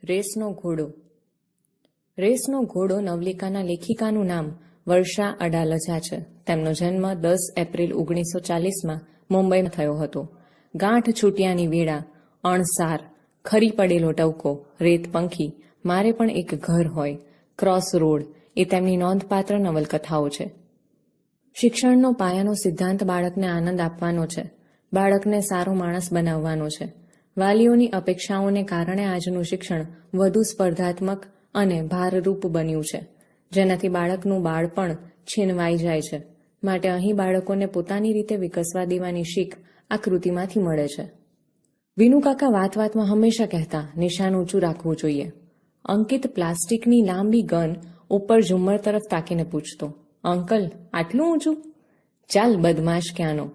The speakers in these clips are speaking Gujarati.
રેસનો ઘોડો. રેસનો ઘોડો નવલિકાના લેખિકાનું નામ વર્ષા અડાલજા છે. તેમનો જન્મ 10 એપ્રિલ 1940માં મુંબઈમાં થયો હતો. ગાંઠ છૂટિયાની વેળા, અણસાર, ખરી પડેલો ટવકો, રેત પંખી, મારે પણ એક ઘર હોય, ક્રોસ રોડ એ તેમની નોંધપાત્ર નવલકથાઓ છે. શિક્ષણનો પાયાનો સિદ્ધાંત બાળકને આનંદ આપવાનો છે, બાળકને સારો માણસ બનાવવાનો છે. વાલીઓની અપેક્ષાઓને કારણે આજનું શિક્ષણ વધુ સ્પર્ધાત્મક અને ભારરૂપ બન્યું છે, જેનાથી બાળકનું બાળપણ છીનવાઈ જાય છે. માટે અહીં બાળકોને પોતાની રીતે વિકસવા દેવાની શીખ આ કૃતિમાંથી મળે છે. વિનુકાકા વાત વાતમાં હંમેશા કહેતા, નિશાન ઊંચું રાખવું જોઈએ. અંકિત પ્લાસ્ટિકની લાંબી ગન ઉપર ઝુમ્મર તરફ તાકીને પૂછતો, અંકલ આટલું ઊંચું? ચાલ બદમાશ ક્યાંનો.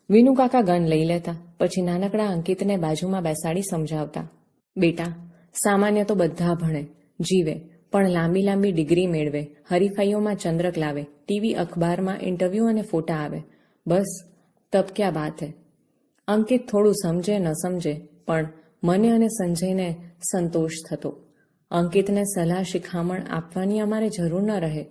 વિનુકાકા ગન લઈ લેતા, પછી નાનકડા અંકિતને બાજુમાં બેસાડી સમજાવતા, બેટા, સામાન્ય તો બધા ભણે, જીવે, પણ લાંબી લાંબી ડિગ્રી મેળવે, હરીફાઈઓમાં ચંદ્રક લાવે, ટીવી અખબારમાં ઇન્ટરવ્યૂ અને ફોટા આવે, બસ તબ ક્યાં બાત હે. અંકિત થોડું સમજે ન સમજે, પણ મને અને સંજયને સંતોષ થતો. અંકિતને સલાહ શિખામણ આપવાની અમારે જરૂર ન રહે.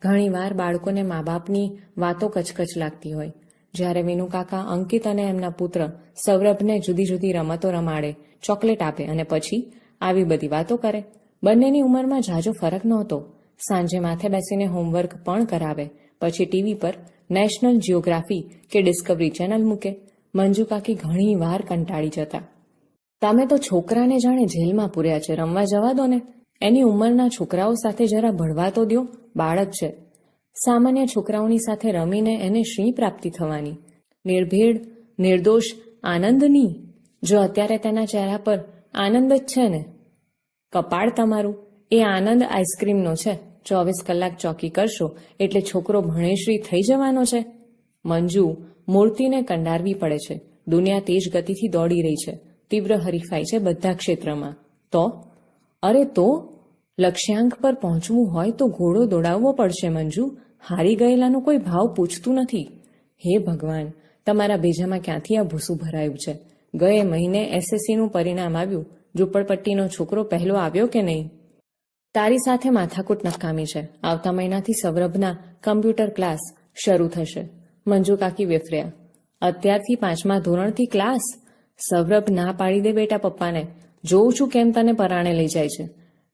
ઘણીવાર બાળકોને મા બાપની વાતો કચકચ લાગતી હોય. જ્યારે વિનુકાકા અંકિત અને એમના પુત્ર સૌરભને જુદી જુદી રમતો રમાડે, ચોકલેટ આપે અને પછી આવી બધી વાતો કરે. બંનેની ઉંમરમાં ઝાઝો ફરક નહોતો. સાંજે માથે બેસીને હોમવર્ક પણ કરાવે, પછી ટીવી પર નેશનલ જિયોગ્રાફી કે ડિસ્કવરી ચેનલ મૂકે. મંજુ કાકી ઘણી વાર કંટાળી જતા. તમે તો છોકરાને જાણે જેલમાં પૂર્યા છે, રમવા જવા દો ને. એની ઉંમરના છોકરાઓ સાથે જરા ભળવા તો દ્યો, બાળક છે. સામાન્ય છોકરાઓની સાથે રમીને એને શી પ્રાપ્તિ થવાની? નિર્ભેળ, નિર્દોષ આનંદની. જો અત્યારે તેના ચહેરા પર આનંદ જ છે ને. કપાળ તમારું, એ આનંદ આઈસ્ક્રીમનો છે. 24 કલાક ચોકી કરશો એટલે છોકરો ભણેશ્રી થઈ જવાનો છે. મંજુ, મૂર્તિને કંડારવી પડે છે. દુનિયા તેજ ગતિથી દોડી રહી છે. તીવ્ર હરીફાઈ છે બધા ક્ષેત્રમાં. તો અરે તો લક્ષ્યાંક પર પહોંચવું હોય તો ઘોડો દોડાવવો પડશે મંજુ. હારી ગયેલાનો કોઈ ભાવ પૂછતું નથી. હે ભગવાન, તમારા ભેજામાં ક્યાંથી આ ભૂસું ભરાયું છે? ગયે મહિને એસએસસીનું પરિણામ આવ્યું. ઝૂંપડપટ્ટીનો છોકરો પહેલો આવ્યો કે નહીં? તારી સાથે માથાકૂટ નકામી છે. આવતા મહિનાથી સૌરભના કમ્પ્યુટર ક્લાસ શરૂ થશે. મંજુ કાકી વેફર્યા. અત્યારથી 5મા ધોરણથી ક્લાસ? સૌરભ ના પાડી દે બેટા પપ્પાને. જોઉં છું કેમ તને પરાણે લઈ જાય છે.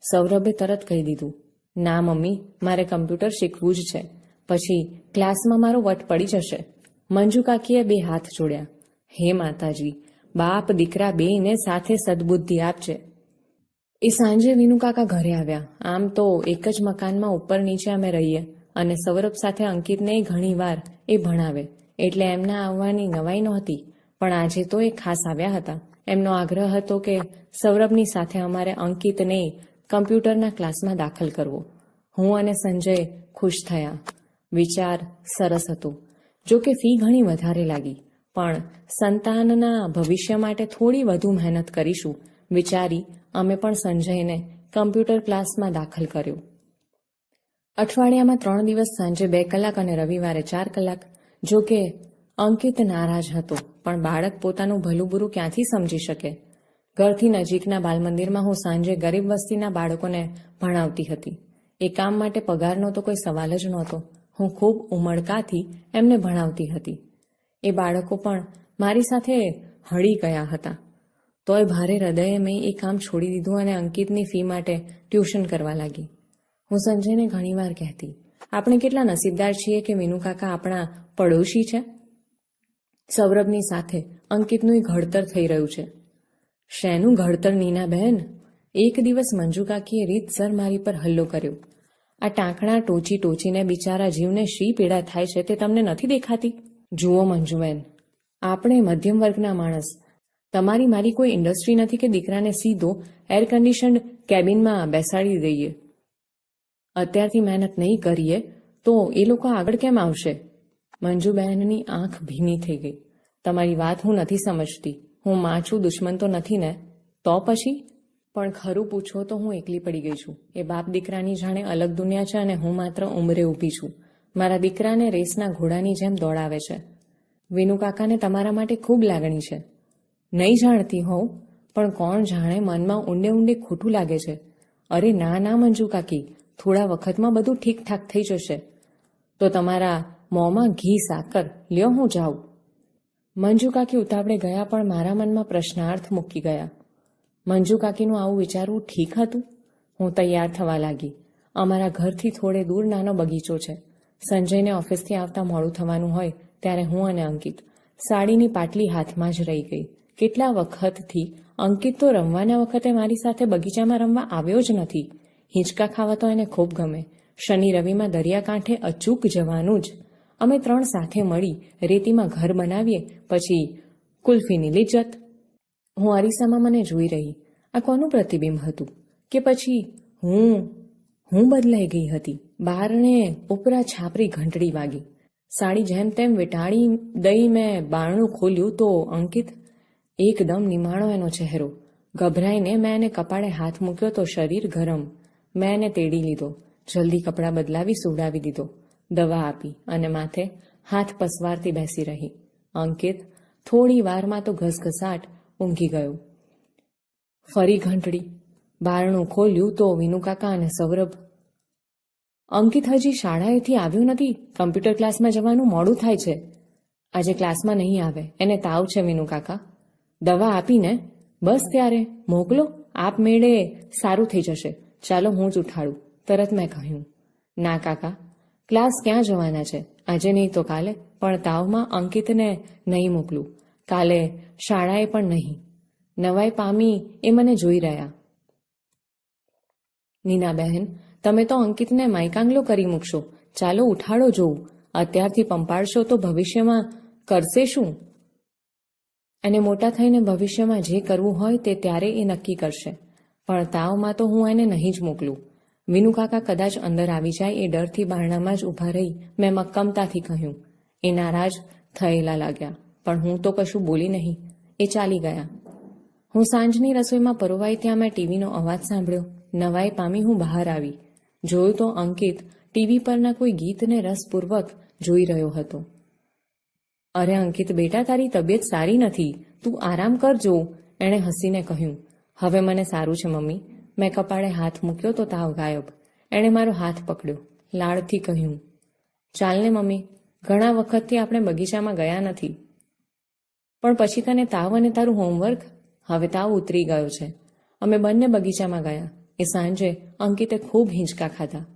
સૌરભે તરત કહી દીધું, ના મમ્મી, મારે કમ્પ્યુટર શીખવું જ છે. પછી ક્લાસમાં મારો વટ પડી જશે. મંજુ કાકીએ 2 હાથ જોડ્યા. હે માતાજી, બાપ દીકરા બેયને સાથે સદબુદ્ધિ આપજે. એ સાંજે વિનુકાકા ઘરે આવ્યા. આમ તો એક જ મકાનમાં ઉપર નીચે અમે રહીએ અને સૌરભ સાથે અંકિતને ઘણી વાર એ ભણાવે, એટલે એમના આવવાની નવાઈ નહોતી. પણ આજે તો એ ખાસ આવ્યા હતા. એમનો આગ્રહ હતો કે સૌરભની સાથે અમારે અંકિતને કમ્પ્યુટરના ક્લાસમાં દાખલ કરવો. હું અને સંજય ખુશ થયા. વિચાર સરસ હતો. જો કે ફી ઘણી વધારે લાગી, પણ સંતાનના ભવિષ્ય માટે થોડી વધુ મહેનત કરીશું વિચારી અમે પણ સંજયને કમ્પ્યુટર ક્લાસમાં દાખલ કર્યો. અઠવાડિયામાં 3 દિવસ સાંજે 2 કલાક અને રવિવારે 4 કલાક. જો કે અંકિત નારાજ હતો, પણ બાળક પોતાનું ભલું બુરું ક્યાંથી સમજી શકે? ઘરથી નજીકના બાલમંદિરમાં હું સાંજે ગરીબ વસ્તીના બાળકોને ભણાવતી હતી. એ કામ માટે પગારનો તો કોઈ સવાલ જ નહોતો. હું ખૂબ ઉમળકાથી એમને ભણાવતી હતી. એ બાળકો પણ મારી સાથે હળી ગયા હતા. તોય ભારે હૃદયે મેં એ કામ છોડી દીધું અને અંકિતની ફી માટે ટ્યુશન કરવા લાગી. હું સંજયને ઘણીવાર કહેતી, આપણે કેટલા નસીબદાર છીએ કે વિનુકાકા આપણા પડોશી છે. સૌરભની સાથે અંકિતનું ઘડતર થઈ રહ્યું છે. શેનું ઘડતર નીના બહેન? એક દિવસ મંજુ કાકીએ રીતસર મારી પર હલ્લો કર્યો. આ ટાંકણા ટોચી ટોચીને બિચારા જીવને શી પીડા થાય છે તે તમને નથી દેખાતી? જુઓ મંજુબેન, આપણે મધ્યમ વર્ગના માણસ. તમારી મારી કોઈ ઇન્ડસ્ટ્રી નથી કે દીકરાને સીધો એર કન્ડિશન્ડ કેબિનમાં બેસાડી દઈએ. અત્યારથી મહેનત નહીં કરીએ તો એ લોકો આગળ કેમ આવશે? મંજુબહેનની આંખ ભીની થઈ ગઈ. તમારી વાત હું નથી સમજતી. હું માં છું, દુશ્મન તો નથી ને? તો પછી? પણ ખરું પૂછો તો હું એકલી પડી ગઈ છું. એ બાપ દીકરાની જાણે અલગ દુનિયા છે અને હું માત્ર ઉંમરે ઊભી છું. મારા દીકરાને રેસના ઘોડાની જેમ દોડાવે છે. વિનુકાકાને તમારા માટે ખૂબ લાગણી છે. નહીં જાણતી હોઉં પણ કોણ જાણે મનમાં ઊંડે ઊંડે ખોટું લાગે છે. અરે ના ના મંજુ કાકી, થોડા વખતમાં બધું ઠીકઠાક થઈ જશે. તો તમારા મોંમાં ઘી સાકર લ્યો, હું જાઉં. મંજુ કાકી ઉતાવળે ગયા, પણ મારા મનમાં પ્રશ્નાર્થ મૂકી ગયા. મંજુ કાકીનું આવું વિચારવું ઠીક હતું? હું તૈયાર થવા લાગી. અમારા ઘરથી થોડે દૂર નાનો બગીચો છે. સંજયને ઓફિસથી આવતા મોડું થવાનું હોય ત્યારે હું અને અંકિત સાડીની પાટલી હાથમાં જ રહી ગઈ. કેટલા વખતથી અંકિત તો રમવાના વખતે મારી સાથે બગીચામાં રમવા આવ્યો જ નથી. હિંચકા ખાવા તો એને ખૂબ ગમે. શનિ રવિમાં દરિયાકાંઠે અચૂક જવાનું જ. અમે 3 સાથે મળી રેતીમાં ઘર બનાવીએ, પછી કુલ્ફીની લિજ્જત. હું અરીસામાં મને જોઈ રહી. આ કોનું પ્રતિબિંબ હતું? કે પછી હું બદલાઈ ગઈ હતી? બારણે ઉપરા છાપરી ઘંટડી વાગી. સાડી જેમ તેમ વીંટાળી દઈ મેં બારણું ખોલ્યું તો અંકિત એકદમ નિમાણો એનો ચહેરો. ગભરાઈને મેં એને કપાળે હાથ મૂક્યો તો શરીર ગરમ. મેં એને તેડી લીધો. જલ્દી કપડાં બદલાવી સુવડાવી દીધો. દવા આપી અને માથે હાથ પસવારતી બેસી રહી. અંકિત થોડી વારમાં તો ઘસઘસાટ ઊંઘી ગયો. ફરી ઘંટડી. બારણું ખોલ્યું તો વિનુકાકા અને સૌરભ. અંકિત હજી શાળાએથી આવ્યો નથી. કમ્પ્યુટર ક્લાસમાં જવાનું મોડું થાય છે. આજે ક્લાસમાં નહીં આવે, એને તાવ છે વિનુકાકા. દવા આપીને બસ ત્યારે મોકલો, આપમેળે સારું થઈ જશે. ચાલો હું જ ઉઠાડું, તરત મેં કહ્યું. ના કાકા, ક્લાસ ક્યાં જવાના છે? આજે નહીં તો કાલે, પણ તાવમાં અંકિતને નહીં મોકલું. કાલે શાળાએ પણ નહીં. નવાઈ પામી એ મને જોઈ રહ્યા. નીનાબહેન, તમે તો અંકિતને માયકાંગલો કરી મૂકશો. ચાલો ઉઠાડો જોઉં. અત્યારથી પંપાળશો તો ભવિષ્યમાં કરશે શું? અને મોટા થઈને ભવિષ્યમાં જે કરવું હોય તે ત્યારે એ નક્કી કરશે. પણ તાવમાં તો હું એને નહીં જ મોકલું. વિનુકાકા કદાચ અંદર આવી જાય એ ડરથી બારણામાં જ ઊભા રહી મેં મક્કમતાથી કહ્યું. એ નારાજ થયેલા લાગ્યા, પણ હું તો કશું બોલી નહીં. એ ચાલી ગયા. હું સાંજની રસોઈમાં પરોવાઈ ત્યાં મેં ટીવીનો અવાજ સાંભળ્યો. નવાઈ પામી હું બહાર આવી. જોયું તો અંકિત ટીવી પરના કોઈ ગીતને રસપૂર્વક જોઈ રહ્યો હતો. અરે અંકિત બેટા, તારી તબિયત સારી નથી, તું આરામ કરજો, એણે હસીને કહ્યું. હવે મને સારું છે મમ્મી. મેં કપાળે હાથ મૂક્યો તો તાવ ગાયબ. એણે મારો હાથ પકડ્યો. લાડથી કહ્યું. ચાલને મમ્મી, ઘણા વખતથી આપણે બગીચામાં ગયા નથી. પણ પછી તને તાવ અને તારું હોમવર્ક. હવે તાવ ઉતરી ગયો છે. અમે બંને બગીચામાં ગયા. એ સાંજે અંકિતે ખૂબ હિંચકા ખાધા.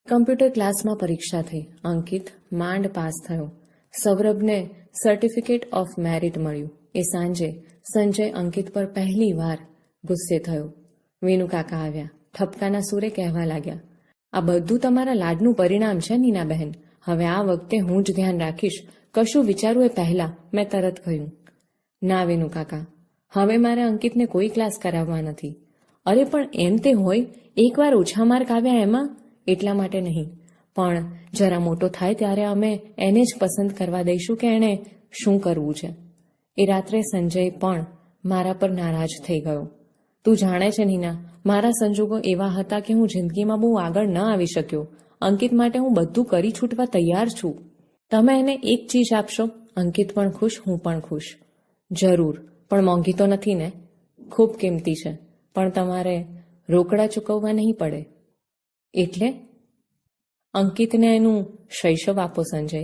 કમ્પ્યુટર ક્લાસમાં પરીક્ષા થઈ. અંકિત માંડ પાસ થયો. સૌરભને સર્ટિફિકેટ ઓફ મેરિટ મળ્યું. એ સાંજે સંજય અંકિત પર પહેલી વાર ગુસ્સે થયો. વિનુકાકા આવ્યા. ઠપકાના સૂરે કહેવા લાગ્યા. આ બધું તમારા લાડનું પરિણામ છે નીનાબહેન. હવે આ વખતે હું જ ધ્યાન રાખીશ. કશું વિચારું એ પહેલા, મેં તરત કહ્યું. ના વિનુકાકા, હવે મારે અંકિતને કોઈ ક્લાસ કરાવવા નથી. અરે પણ એમ તે હોય, એકવાર ઓછા માર્ક આવ્યા એમાં, એટલા માટે નહીં. પણ જરા મોટો થાય ત્યારે અમે એને જ પસંદ કરવા દઈશું કે એણે શું કરવું છે. એ રાત્રે સંજય પણ મારા પર નારાજ થઈ ગયો. તું જાણે છે નીના, મારા સંજોગો એવા હતા કે હું જિંદગીમાં બહુ આગળ ન આવી શક્યો. અંકિત માટે હું બધું કરી છૂટવા તૈયાર છું. તમે એને એક ચીજ આપશો, અંકિત પણ ખુશ, હું પણ ખુશ. જરૂર, પણ મોંઘી તો નથી ને? ખૂબ કિંમતી છે, પણ તમારે રોકડા ચૂકવવા નહીં પડે. એટલે અંકિતને એનું શૈશવ આપો સંજય.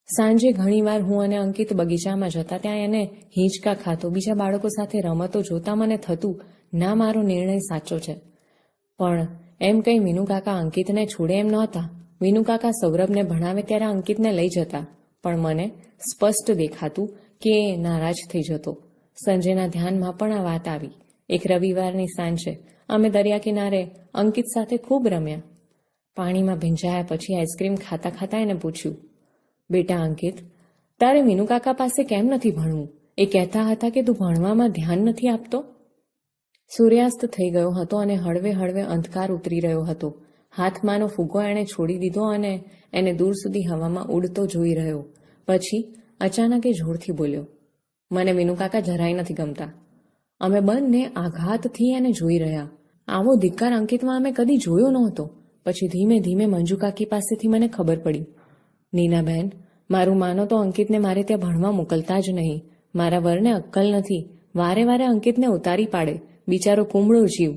સાંજે ઘણીવાર હું અને અંકિત બગીચામાં જતા ત્યાં એને હિંચકા ખાતો, બીજા બાળકો સાથે રમતો જોતા મને થતું, ના, મારો નિર્ણય સાચો છે. પણ એમ કંઈ વિનુકાકા અંકિતને છોડે એમ નહોતા. વિનુકાકા સૌરભને ભણાવે ત્યારે અંકિતને લઈ જતા, પણ મને સ્પષ્ટ દેખાતું કે એ નારાજ થઈ જતો. સંજયના ધ્યાનમાં પણ આ વાત આવી. એક રવિવારની સાંજે અમે દરિયા કિનારે અંકિત સાથે ખૂબ રમ્યા. પાણીમાં ભીંજાયા પછી આઈસ્ક્રીમ ખાતા ખાતા એને પૂછ્યું. બેટા અંકિત, તારે વિનુકાકા પાસે કેમ નથી ભણવું? એ કહેતા હતા કે તું ભણવામાં ધ્યાન નથી આપતો. સૂર્યાસ્ત થઈ ગયો હતો અને હળવે હળવે અંધકાર ઉતરી રહ્યો હતો. હાથમાંનો ફુગ્ગો એણે છોડી દીધો અને એને દૂર સુધી હવામાં ઉડતો જોઈ રહ્યો. પછી અચાનક એ જોરથી બોલ્યો. મને વિનુકાકા જરાય નથી ગમતા. અમે બંને આઘાતથી એને જોઈ રહ્યા. આવો ધિક્કાર અંકિતમાં અમે કદી જોયો નહોતો. પછી ધીમે ધીમે મંજુ કાકી પાસેથી મને ખબર પડી. નીનાબહેન, મારું માનો તો અંકિતને મારે ત્યાં ભણવા મોકલતા જ નહીં. મારા વરને અક્કલ નથી. વારે વારે અંકિતને ઉતારી પાડે. બિચારો કુમળો જીવ.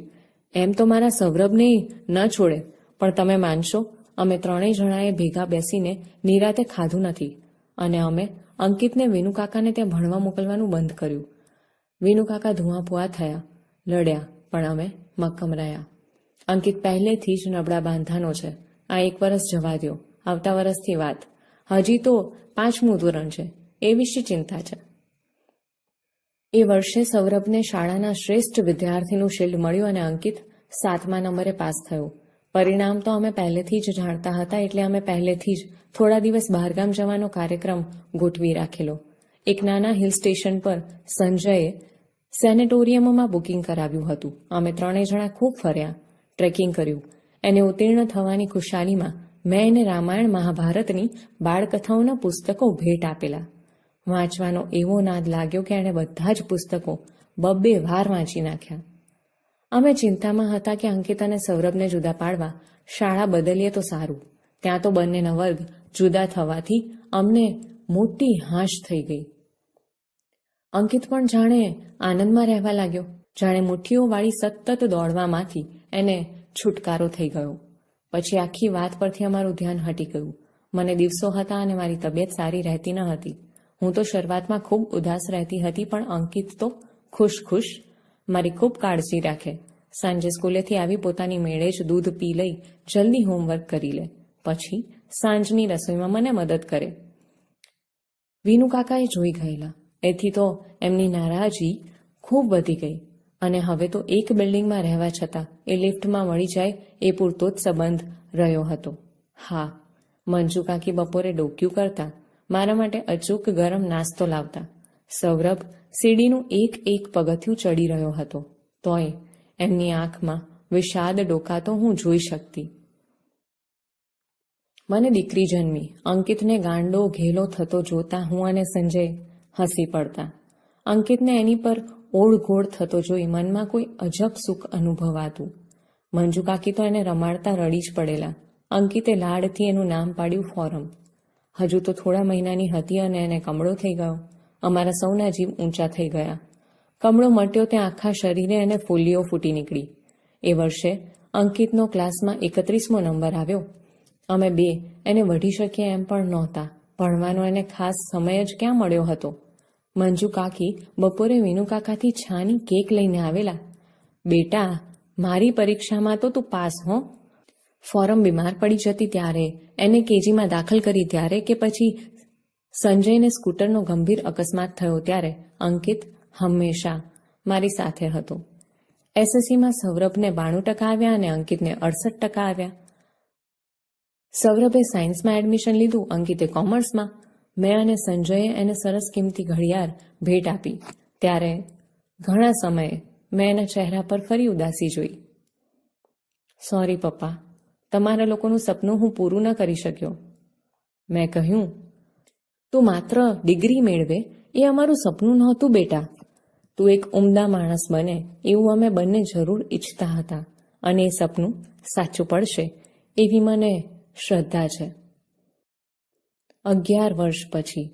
એમ તો મારા સૌરભને ન છોડે, પણ તમે માનશો, અમે ત્રણેય જણાએ ભેગા બેસીને નિરાતે ખાધું નથી. અને અમે અંકિતને વિનુકાકાને ત્યાં ભણવા મોકલવાનું બંધ કર્યું. વિનુકાકા ધુઆપુઆ થયા, લડ્યા, પણ અમે મક્કમ રહ્યા. અંકિત પહેલેથી જ નબળા બાંધાનો છે. આ 1 વર્ષ જવા દ્યો, આવતા વર્ષથી વાત. હજી તો 5મું ધોરણ છે, એ વિશે ચિંતા છે. એ વર્ષે સૌરભને શાળાના શ્રેષ્ઠ વિદ્યાર્થીનું શિલ્ડ મળ્યું અને અંકિત 7મા નંબરે પાસ થયો. પરિણામ તો અમે પહેલેથી જ જાણતા હતા, એટલે અમે પહેલેથી જ થોડા દિવસ બહારગામ જવાનો કાર્યક્રમ ગોઠવી રાખેલો. એક નાના હિલ સ્ટેશન પર સંજયે સેનેટોરિયમમાં બુકિંગ કરાવ્યું હતું. અમે ત્રણેય જણા ખૂબ ફર્યા, ટ્રેકિંગ કર્યું. એને ઉત્તીર્ણ થવાની ખુશાલીમાં મેં એને રામાયણ મહાભારતની બાળકથાઓના પુસ્તકો ભેટ આપેલા. વાંચવાનો એવો નાદ લાગ્યો કે એણે બધા જ પુસ્તકો 2 વાર વાંચી નાખ્યા. અમે ચિંતામાં હતા કે અંકિત અને સૌરભને જુદા પાડવા શાળા બદલીએ તો સારું. ત્યાં તો બંનેના વર્ગ જુદા થવાથી અમને મોટી હાશ થઈ ગઈ. અંકિત પણ જાણે આનંદમાં રહેવા લાગ્યો. જાણે મુઠ્ઠીઓવાળી સતત દોડવામાંથી એને છુટકારો થઈ ગયો. પછી આખી વાત પરથી અમારું ધ્યાન હટી ગયું. મને દિવસો હતા અને મારી તબિયત સારી રહેતી ન હતી. હું તો શરૂઆતમાં ખૂબ ઉદાસ રહેતી હતી, પણ અંકિત તો ખુશ મારી ખૂબ કાળજી રાખે. સાંજે સ્કૂલેથી આવી પોતાની મેળે જ દૂધ પી લઈ જલ્દી હોમવર્ક કરી લે. પછી સાંજની રસોઈમાં મને મદદ કરે. વિનુકાકાએ જોઈ ગયેલા. એથી તો એમની નારાજી ખૂબ વધી ગઈ અને હવે તો એક બિલ્ડિંગમાં રહેવા છતાં એ લિફ્ટમાં મળી જાય એ પૂરતો જ સંબંધ રહ્યો હતો. હા, મંજુ કાકી બપોરે ડોક્યું કરતા મારા માટે અચૂક ગરમ નાસ્તો લાવતા. સૌરભ સીડીનું એક પગથિયું ચડી રહ્યો હતો, તોય એમની આંખમાં વિષાદ ડોકાતો હું જોઈ શકતી. મને દીકરી જન્મી. અંકિતને ગાંડો ઘેલો થતો જોતા હું અને સંજય હસી પડતા. અંકિતને એની પર ઓળઘોળ થતો જોઈ મનમાં કોઈ અજબ સુખ અનુભવાતું. મંજુ કાકી તો એને રમાડતા રડી જ પડેલા. અંકિતે લાડથી એનું નામ પાડ્યું ફોરમ. હજુ તો થોડા મહિનાની હતી અને એને કમળો થઈ ગયો. અમારા સૌના જીવ ઊંચા થઈ ગયા. કમળો મટ્યો ત્યાં આખા શરીરે એને ફોલ્લીઓ ફૂટી નીકળી. એ વર્ષે અંકિતનો ક્લાસમાં 31મો નંબર આવ્યો. અમે 2 એને વઢી શકીએ એમ પણ નહોતા. ભણવાનો એને ખાસ સમય જ ક્યાં મળ્યો હતો. મંજુ કાકી બપોરે વિનુકાકાથી છાની કેક લઈને આવેલા. બેટા, મારી પરીક્ષામાં તો તું પાસ હો. ફોરમ બીમાર પડી જતી ત્યારે, એને કેજીમાં દાખલ કરી ત્યારે, કે પછી સંજયને સ્કૂટરનો ગંભીર અકસ્માત થયો ત્યારે અંકિત હંમેશા મારી સાથે હતો. એસએસસીમાં સૌરભને 92% આવ્યા અને અંકિતને 68% આવ્યા. સૌરભે સાયન્સમાં એડમિશન લીધું, અંકિતે કોમર્સમાં. મેં અને સંજયે એને સરસ કિંમતી ઘડિયાળ ભેટ આપી. ત્યારે ઘણા સમયે મેં એના ચહેરા પર ફરી ઉદાસી જોઈ. સોરી પપ્પા, તમારા લોકોનું સપનું હું પૂરું ન કરી શક્યો. મેં કહ્યું, તું માત્ર ડિગ્રી મેળવે એ અમારું સપનું નહોતું બેટા. તું એક ઉમદા માણસ બને એવું અમે બંને જરૂર ઈચ્છતા હતા અને એ સપનું સાચું પડશે એવી મને શ્રદ્ધા છે. 11 વર્ષ પછી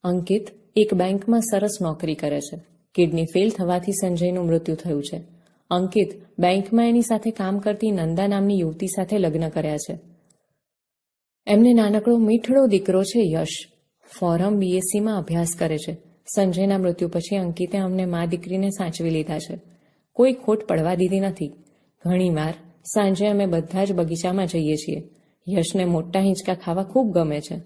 અંકિત એક બેંકમાં સરસ નોકરી કરે છે. કિડની ફેલ થવાથી સંજયનું મૃત્યુ થયું છે. અંકિત બેંકમાં એની સાથે કામ કરતી નંદા નામની યુવતી સાથે લગ્ન કર્યા છે. એમને નાનકડો મીઠડો દીકરો છે યશ. ફોરમ બીએસસીમાં અભ્યાસ કરે છે. સંજયના મૃત્યુ પછી અંકિતે અમને મા દીકરીને સાચવી લીધા છે. કોઈ ખોટ પડવા દીધી નથી. ઘણીવાર સાંજે અમે બધા જ બગીચામાં જઈએ છીએ. યશને મોટા હિંચકા ખાવા ખૂબ ગમે છે.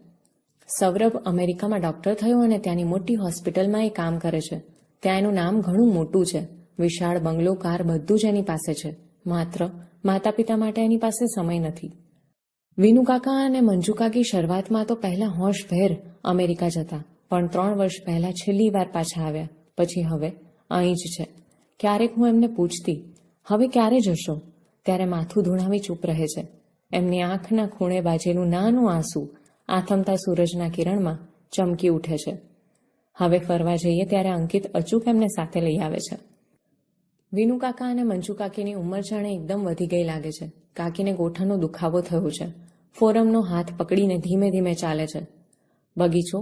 સૌરભ અમેરિકામાં ડોક્ટર થયો અને ત્યાંની મોટી હોસ્પિટલમાં એ કામ કરે છે. ત્યાં એનું નામ ઘણું મોટું છે. વિશાળ બંગલો, કાર બધું જ એની પાસે છે. માત્ર માતા પિતા માટે એની પાસે સમય નથી. વિનુકાકા અને મંજુ કાકી શરૂઆતમાં તો પહેલા હોશભેર અમેરિકા જતા, પણ 3 વર્ષ પહેલા છેલ્લી વાર પાછા આવ્યા. પછી હવે અહીં જ છે. ક્યારેક હું એમને પૂછતી, હવે ક્યારે જશો? ત્યારે માથું ધૂણાવી ચૂપ રહે છે. એમની આંખના ખૂણે બાજેલું નાનું આંસુ આથમતા સૂરજના કિરણમાં ચમકી ઉઠે છે. હવે ફરવા જઈએ ત્યારે અંકિત અચૂક એમને સાથે લઈ આવે છે. વિનુકાકા અને મંજુ કાકીની ઉંમર જાણે એકદમ વધી ગઈ લાગે છે. કાકીને ગોઠણનો દુખાવો થયો છે. ફોરમનો હાથ પકડીને ધીમે ધીમે ચાલે છે. બગીચો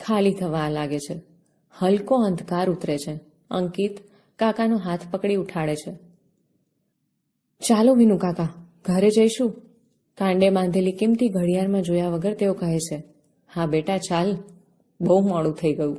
ખાલી થવા લાગે છે. હલકો અંધકાર ઉતરે છે. અંકિત કાકાનો હાથ પકડી ઉઠાડે છે. ચાલો વિનુ કાકા, ઘરે જઈશું. કાંડે બાંધેલી કિંમતી ઘડિયાળમાં જોયા વગર તેઓ કહે છે. હા બેટા ચાલ, બહુ મોડું થઈ ગયું.